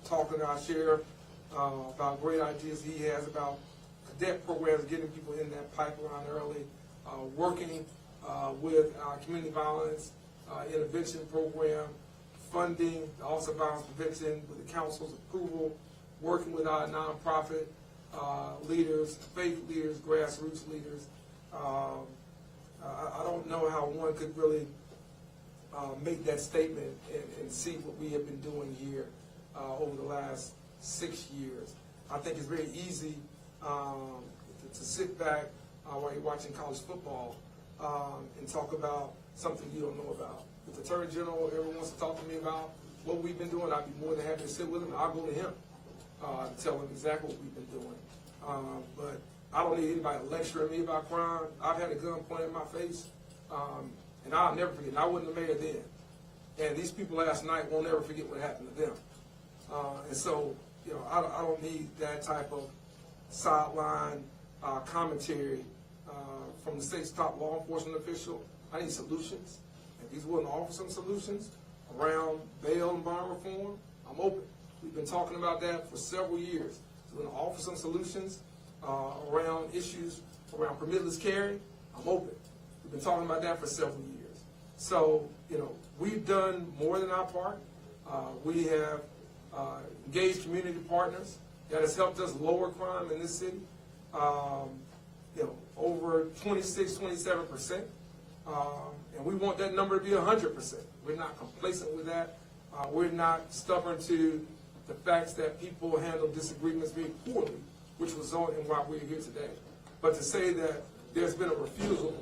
talking to our sheriff about great ideas he has about cadet programs, getting people in that pipeline early, working with our community violence intervention program, funding the Office of Violence Prevention with the council's approval, working with our nonprofit leaders, faith leaders, grassroots leaders. I don't know how one could really make that statement and see what we have been doing here over the last 6 years. I think it's very easy to sit back while you're watching college football and talk about something you don't know about. If the Attorney General ever wants to talk to me about what we've been doing, I'd be more than happy to sit with him. I'll go to him to tell him exactly what we've been doing. But I don't need anybody lecturing me about crime. I've had a gun pointed in my face, and I'll never forget. And I wasn't the mayor then. And these people last night won't ever forget what happened to them. And so, you know, I don't need that type of sideline commentary from the state's top law enforcement official. I need solutions. If he's willing to offer some solutions around bail and bond reform, I'm open. We've been talking about that for several years. He's willing to offer some solutions around issues around permitless carry, I'm open. We've been talking about that for several years. So, you know, we've done more than our part. We have engaged community partners that has helped us lower crime in this city. You know, over 26, 27%. And we want that number to be 100%. We're not complacent with that. We're not stubborn to the facts that people handle disagreements very poorly, which resulted in why we're here today. But to say that there's been a refusal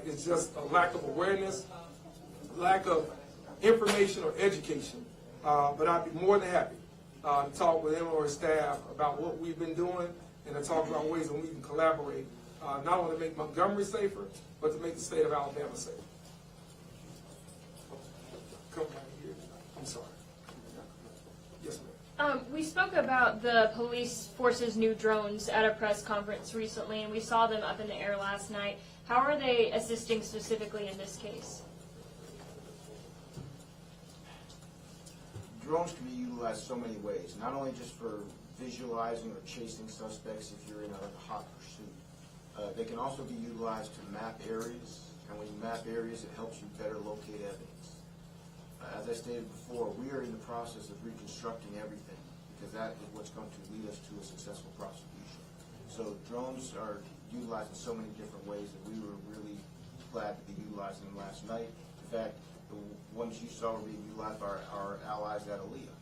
is just a lack of awareness, lack of information or education. But I'd be more than happy to talk with him or his staff about what we've been doing and to talk about ways that we can collaborate, not only to make Montgomery safer, but to make the state of Alabama safer. Come right here. I'm sorry. Yes, ma'am. We spoke about the police force's new drones at a press conference recently, and we saw them up in the air last night. How are they assisting specifically in this case? Drones can be utilized so many ways, not only just for visualizing or chasing suspects if you're in a hot pursuit. They can also be utilized to map areas, and when you map areas, it helps you better locate evidence. As I stated before, we are in the process of reconstructing everything, because that is what's going to lead us to a successful prosecution. So drones are utilized in so many different ways that we were really glad to be utilizing them last night. In fact, the ones you saw were being utilized by our allies at Aaliyah,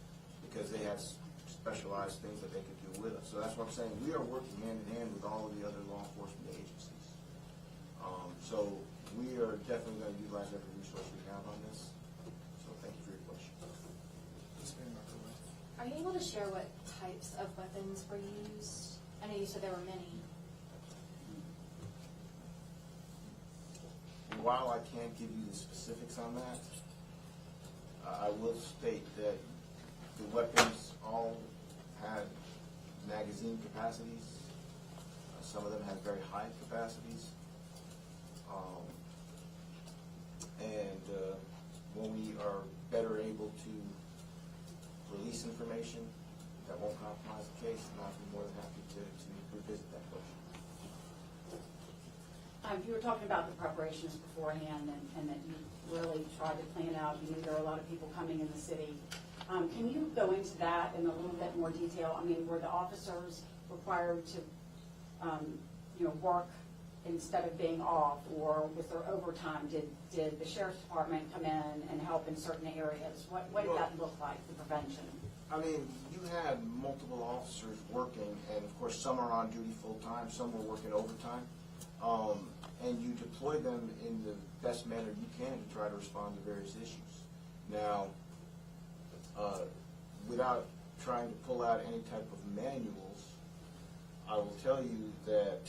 because they had specialized things that they could do with us. So that's what I'm saying. We are working hand in hand with all of the other law enforcement agencies. So we are definitely going to utilize every resource we have on this. So thank you for your question. Are you able to share what types of weapons were used? I know you said there were many. While I can't give you the specifics on that, I will state that the weapons all had magazine capacities. Some of them had very high capacities. When we are better able to release information that won't compromise the case, then I'll be more than happy to revisit that question. You were talking about the preparations beforehand and that you really tried to plan out. You knew there were a lot of people coming in the city. Can you go into that in a little bit more detail? I mean, were the officers required to, work instead of being off, or was there overtime? Did the sheriff's department come in and help in certain areas? What did that look like, the prevention? I mean, you had multiple officers working, and of course, some are on duty full-time, some were working overtime. And you deploy them in the best manner you can to try to respond to various issues. Now, without trying to pull out any type of manuals, I will tell you that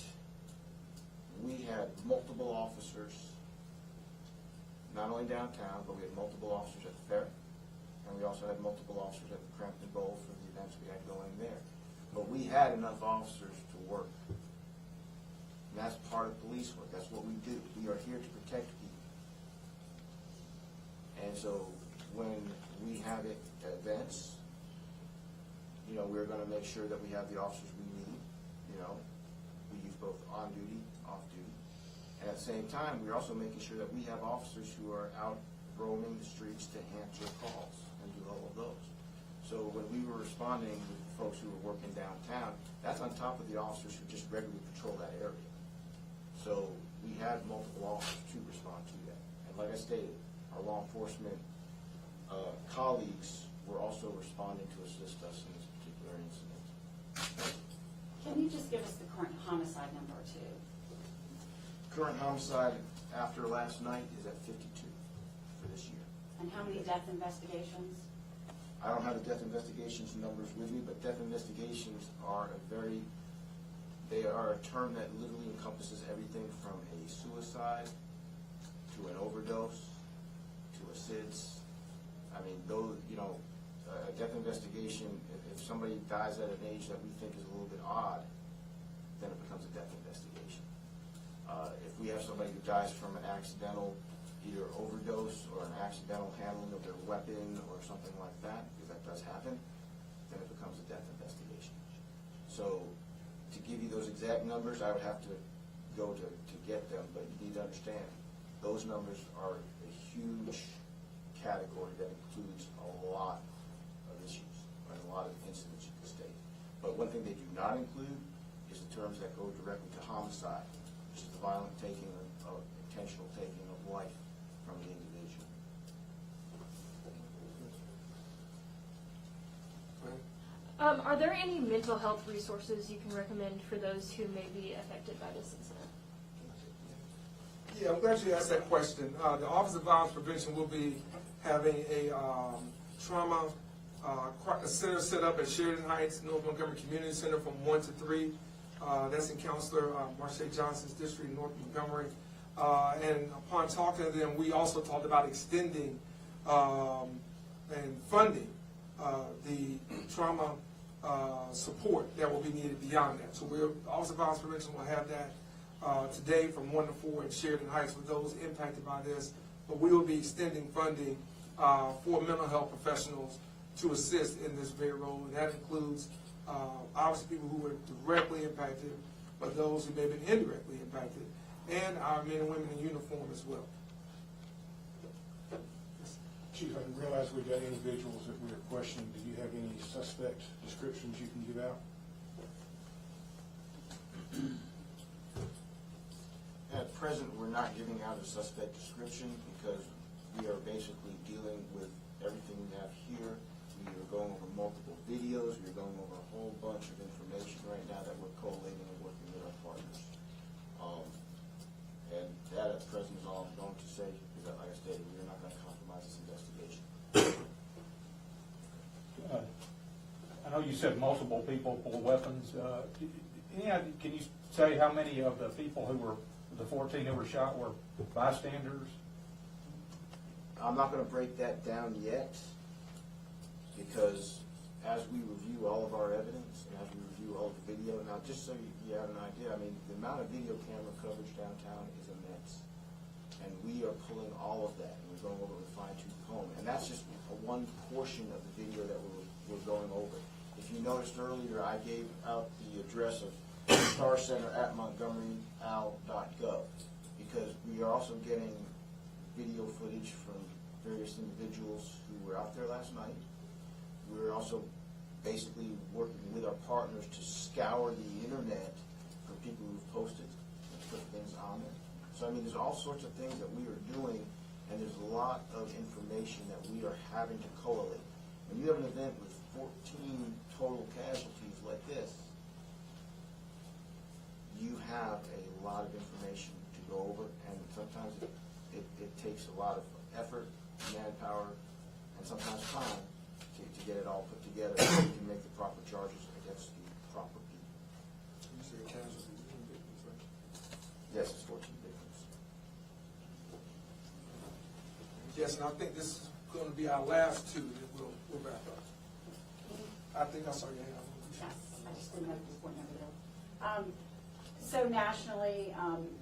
we had multiple officers, not only downtown, but we had multiple officers at the fair, and we also had multiple officers at the Crampton Bowl for the events we had going there. But we had enough officers to work. And that's part of police work. That's what we do. We are here to protect people. And so when we have events, we're going to make sure that we have the officers we need. We use both on duty, off duty. And at the same time, we're also making sure that we have officers who are out roaming the streets to answer calls and do all of those. So when we were responding with folks who were working downtown, that's on top of the officers who just regularly patrol that area. So we had multiple officers to respond to that. And like I stated, our law enforcement colleagues were also responding to assist us in this particular incident. Can you just give us the current homicide number, too? Current homicide after last night is at 52 for this year. And how many death investigations? I don't have the death investigations numbers with me, but death investigations are they are a term that literally encompasses everything from a suicide to an overdose to a SIDS. I mean, those, a death investigation, if somebody dies at an age that we think is a little bit odd, then it becomes a death investigation. If we have somebody who dies from an accidental either overdose or an accidental handling of their weapon or something like that, because that does happen, then it becomes a death investigation. So to give you those exact numbers, I would have to go to get them, but you need to understand, those numbers are a huge category that includes a lot of issues and a lot of incidents you can state. But one thing they do not include is the terms that go directly to homicide, which is the violent taking of intentional taking of life from the individual. Are there any mental health resources you can recommend for those who may be affected by this incident? Yeah, I'm glad you asked that question. The Office of Violence Prevention will be having a trauma center set up at Sheridan Heights, North Montgomery Community Center from 1 to 3. That's in Counselor Marche Johnson's district in North Montgomery. And upon talking to them, we also talked about extending and funding the trauma support that will be needed beyond that. So the Office of Violence Prevention will have that today from 1 to 4 in Sheridan Heights for those impacted by this. But we will be extending funding for mental health professionals to assist in this very role. And that includes obviously people who were directly impacted, but those who may have been indirectly impacted, and our men and women in uniform as well. Chief, I didn't realize we got individuals that we were questioning. Do you have any suspect descriptions you can give out? At present, we're not giving out a suspect description because We are basically dealing with everything we have here. We are going over multiple videos. We are going over a whole bunch of information right now that we're collating and working with our partners. And that at present is all I'm going to say, because like I stated, we are not going to compromise this investigation. I know you said multiple people pull weapons. Can you say how many of the people who were, the 14 who were shot, were bystanders? I'm not going to break that down yet, because as we review all of our evidence and as we review all the video, now just so you have an idea, I mean, the amount of video camera coverage downtown is immense. And we are pulling all of that, and we're going over with a fine-tooth comb. And that's just one portion of the video that we're going over. If you noticed earlier, I gave out the address of Star Center at montgomeryal.gov, because we are also getting video footage from various individuals who were out there last night. We're also basically working with our partners to scour the internet for people who've posted and put things on there. So I mean, there's all sorts of things that we are doing, and there's a lot of information that we are having to collate. When you have an event with 14 total casualties like this, you have a lot of information to go over, and sometimes it takes a lot of effort, manpower, and sometimes time to get it all put together so you can make the proper charges against the proper people. You say casualties, victims, right? Yes, it's 14 victims. Yes, and I think this is going to be our last two that we'll wrap up. I think I saw your hand. Yes, I just didn't know if this point number though. So nationally,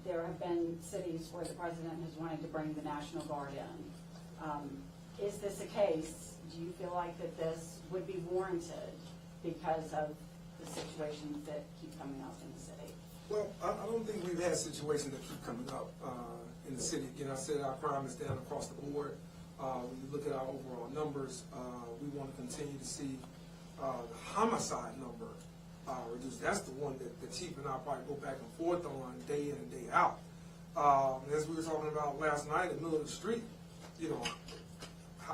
there have been cities where the president has wanted to bring the National Guard in. Is this a case? Do you feel like that this would be warranted because of the situations that keep coming up in the city? Well, I don't think we've had situations that keep coming up in the city. Again, I said our crime is down across the board. When you look at our overall numbers, we want to continue to see the homicide number reduced. That's the one that the chief and I probably go back and forth on day in and day out. As we were talking about last night in the middle of the street, you know,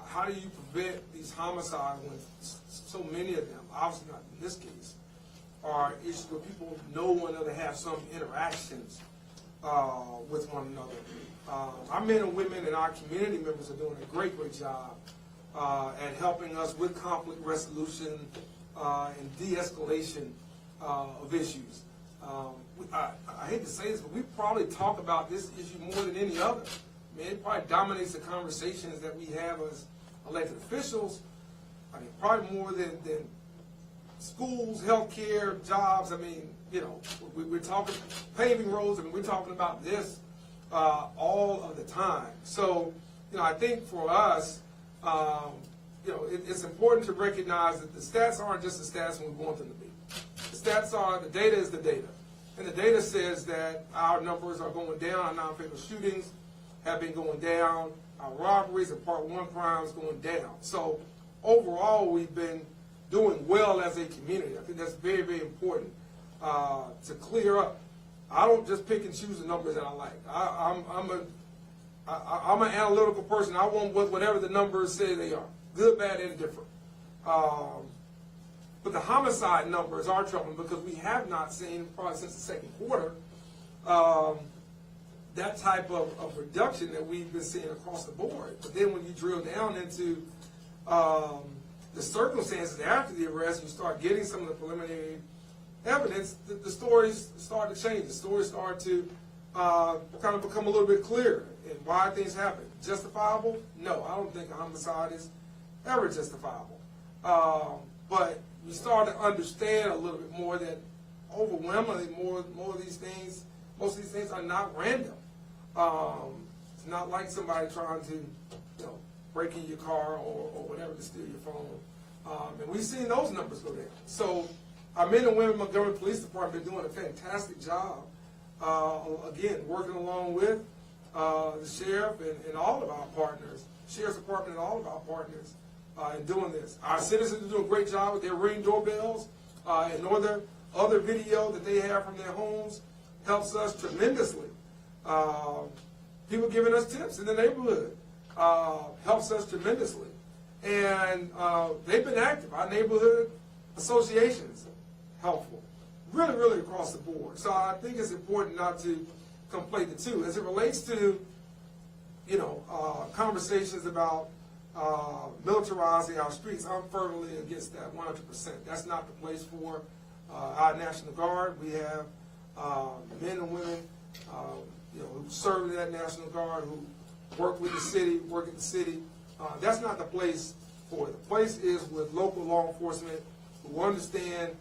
how do you prevent these homicides when so many of them, obviously not in this case, are issues where people know one another, have some interactions with one another. Our men and women and our community members are doing a great job at helping us with conflict resolution and de-escalation of issues. I hate to say this, but we probably talk about this issue more than any other. I mean, it probably dominates the conversations that we have as elected officials. I mean, probably more than schools, healthcare, jobs. I mean, you know, we're talking paving roads. I mean, we're talking about this all of the time. So, you know, I think for us, you know, it's important to recognize that the stats aren't just the stats when we want them to be. The stats are, the data is the data. And the data says that our numbers are going down, our non-fatal shootings have been going down, our robberies and Part 1 crimes going down. So overall, we've been doing well as a community. I think that's very, very important to clear up. I don't just pick and choose the numbers that I like. I'm an analytical person. I want whatever the numbers say they are, good, bad, and different. But the homicide numbers are troubling because we have not seen, probably since the second quarter, that type of reduction that we've been seeing across the board. But then when you drill down into the circumstances after the arrest, you start getting some of the preliminary evidence, the stories start to change. The stories start to kind of become a little bit clearer and why things happen. Justifiable? No, I don't think a homicide is ever justifiable. But you start to understand a little bit more that overwhelmingly more of these things, most of these things are not random. It's not like somebody trying to, you know, break in your car or whatever to steal your phone. And we've seen those numbers go down. So our men and women in Montgomery Police Department are doing a fantastic job. Again, working along with the sheriff and all of our partners, sheriff's department and all of our partners in doing this. Our citizens are doing a great job with their Ring doorbells and other video that they have from their homes helps us tremendously. People giving us tips in the neighborhood. helps us tremendously. And they've been active. Our neighborhood associations, helpful. Really, really across the board. So I think it's important not to conflate the two. As it relates to, conversations about militarizing our streets, I'm firmly against that 100%. That's not the place for our National Guard. We have men and women, who serve in that National Guard, who work with the city, work at the city. That's not the place for it. The place is with local law enforcement who understand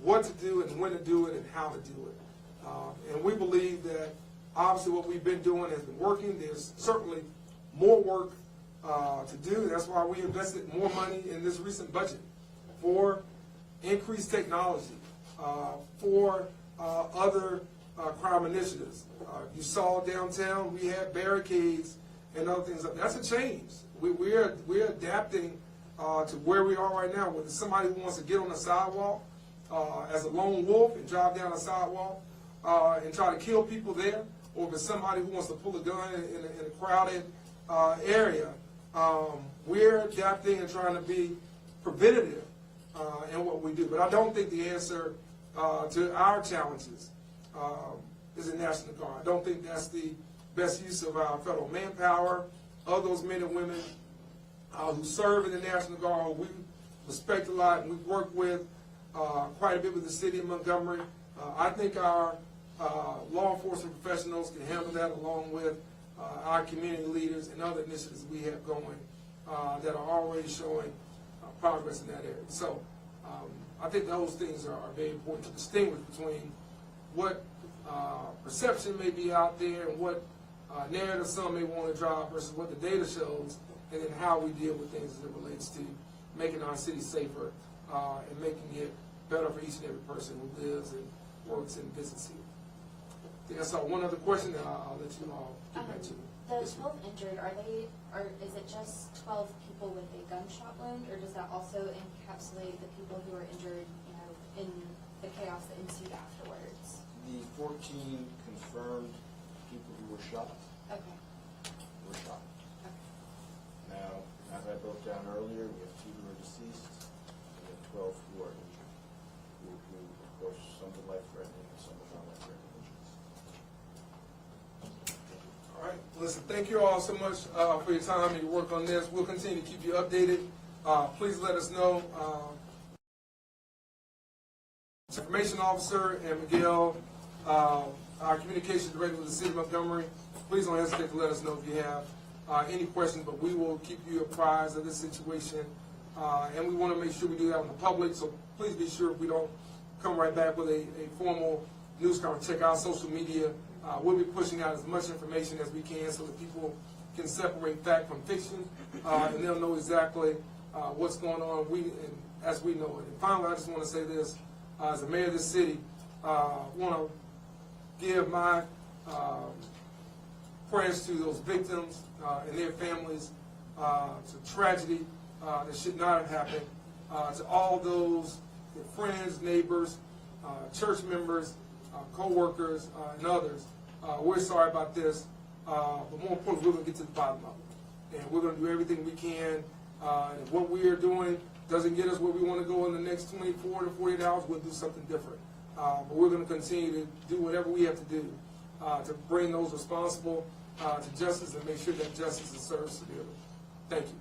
what to do and when to do it and how to do it. And we believe that obviously what we've been doing has been working. There's certainly more work to do. That's why we invested more money in this recent budget for increased technology, for other crime initiatives. You saw downtown we had barricades and other things. That's a change. We're adapting to where we are right now. Whether somebody who wants to get on the sidewalk as a lone wolf and drive down the sidewalk and try to kill people there, or if it's somebody who wants to pull a gun in a crowded area, we're adapting and trying to be preventative in what we do. But I don't think the answer to our challenges is a National Guard. I don't think that's the best use of our federal manpower, of those men and women who serve in the National Guard, who we respect a lot and we've worked with quite a bit with the city of Montgomery. I think our law enforcement professionals can handle that, along with our community leaders and other initiatives we have going that are already showing progress in that area. So I think those things are very important to distinguish between what perception may be out there and what narrative some may want to drive versus what the data shows, and then how we deal with things as it relates to making our city safer and making it better for each and every person who lives and works and visits here. I think I saw one other question that I'll let you all get back to. The 12 injured, is it just 12 people with a gunshot wound, or does that also encapsulate the people who were injured, in the chaos that ensued afterwards? The 14 confirmed people who were shot Okay. were shot. Okay. Now, as I broke down earlier, we have 2 who are deceased, and we have 12 who are injured. Who, of course, some with life-threatening and some with non-life-threatening injuries. All right. Listen, thank you all so much for your time and your work on this. We'll continue to keep you updated. Please let us know. Information Officer and Miguel, our communications director with the City of Montgomery, please don't hesitate to let us know if you have any questions, but we will keep you apprised of this situation. And we want to make sure we do that on the public, so please be sure we don't come right back with a formal news conference. Check out social media. We'll be pushing out as much information as we can so that people can separate fact from fiction, and they'll know exactly what's going on as we know it. And finally, I just want to say this. As the mayor of this city, I want to give my prayers to those victims and their families. It's a tragedy that should not have happened. To all those friends, neighbors, church members, co-workers, and others, we're sorry about this, but more importantly, we're going to get to the bottom of it. And we're going to do everything we can. And if what we are doing doesn't get us where we want to go in the next 24 to 48 hours, we'll do something different. But we're going to continue to do whatever we have to do to bring those responsible to justice and make sure that justice is served severely. Thank you.